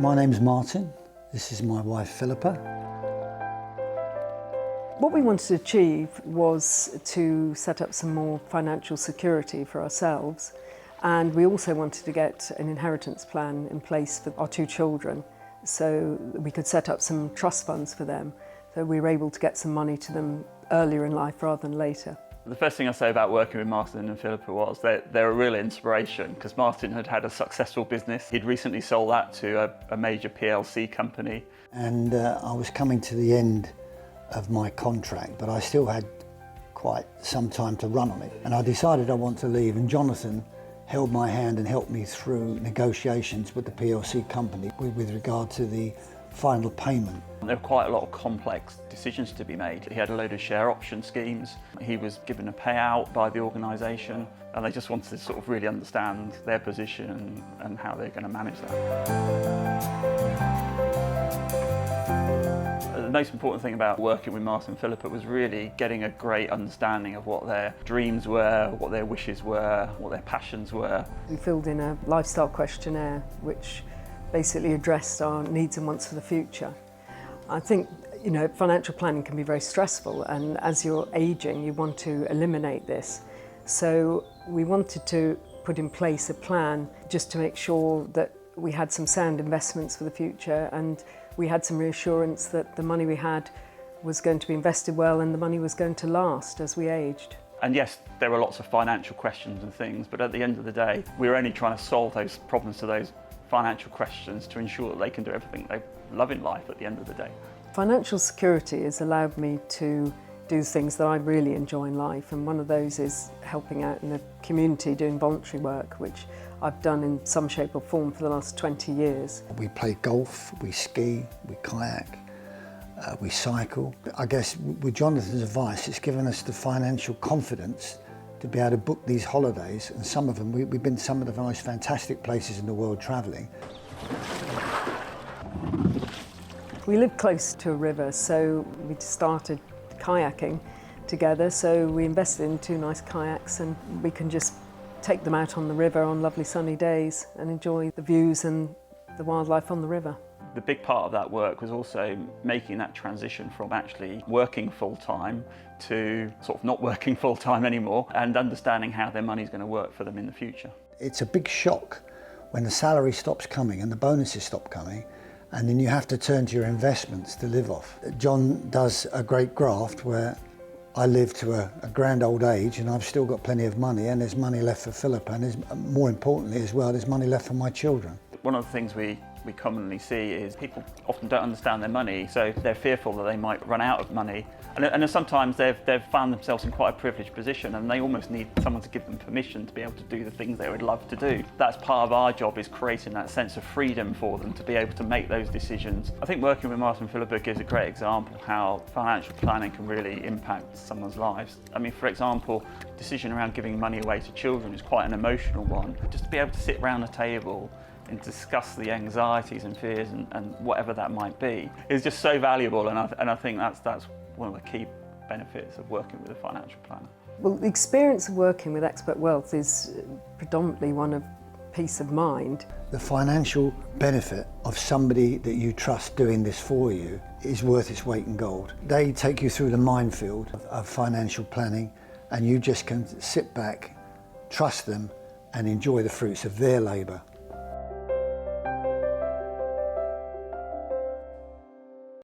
My name's Martin. This is my wife Philippa. What we wanted to achieve was to set up some more financial security for ourselves, and we also wanted to get an inheritance plan in place for our two children so that we could set up some trust funds for them, so we were able to get some money to them earlier in life rather than later. The first thing I say about working with Martin and Philippa was they're a real inspiration, because Martin had a successful business. He'd recently sold that to a major PLC company. And I was coming to the end of my contract, but I still had quite some time to run on it. And I decided I want to leave, and Jonathan held my hand and helped me through negotiations with the PLC company with regard to the final payment. There were quite a lot of complex decisions to be made. He had a load of share option schemes. He was given a payout by the organisation, and they just wanted to sort of really understand their position and how they're going to manage that. The most important thing about working with Martin and Philippa was really getting a great understanding of what their dreams were, what their wishes were, what their passions were. We filled in a lifestyle questionnaire which basically addressed our needs and wants for the future. I think, financial planning can be very stressful, and as you're aging, you want to eliminate this. So we wanted to put in place a plan just to make sure that we had some sound investments for the future, and we had some reassurance that the money we had was going to be invested well and the money was going to last as we aged. And yes, there were lots of financial questions and things, but at the end of the day, we were only trying to solve those problems to those financial questions to ensure that they can do everything they love in life at the end of the day. Financial security has allowed me to do things that I really enjoy in life, and one of those is helping out in the community doing voluntary work, which I've done in some shape or form for the last 20 years. We play golf, we ski, we kayak, we cycle. I guess with Jonathan's advice, it's given us the financial confidence to be able to book these holidays, and some of them, we've been to some of the most fantastic places in the world travelling. We live close to a river, so we started kayaking together, so we invested in 2 nice kayaks, and we can just take them out on the river on lovely sunny days and enjoy the views and the wildlife on the river. The big part of that work was also making that transition from actually working full-time to sort of not working full-time anymore, and understanding how their money's going to work for them in the future. It's a big shock when the salary stops coming and the bonuses stop coming, and then you have to turn to your investments to live off. John does a great graft where I live to a grand old age and I've still got plenty of money, and there's money left for Philippa, and more importantly as well, there's money left for my children. One of the things we commonly see is people often don't understand their money, so they're fearful that they might run out of money. And sometimes they've found themselves in quite a privileged position, and they almost need someone to give them permission to be able to do the things they would love to do. That's part of our job, is creating that sense of freedom for them to be able to make those decisions. I think working with Martin and Philippa gives a great example of how financial planning can really impact someone's lives. I mean, for example, decision around giving money away to children is quite an emotional one. Just to be able to sit around a table and discuss the anxieties and fears and whatever that might be is just so valuable, and I think that's one of the key benefits of working with a financial planner. Well, the experience of working with Expert Wealth is predominantly one of peace of mind. The financial benefit of somebody that you trust doing this for you is worth its weight in gold. They take you through the minefield of financial planning, and you just can sit back, trust them, and enjoy the fruits of their labour.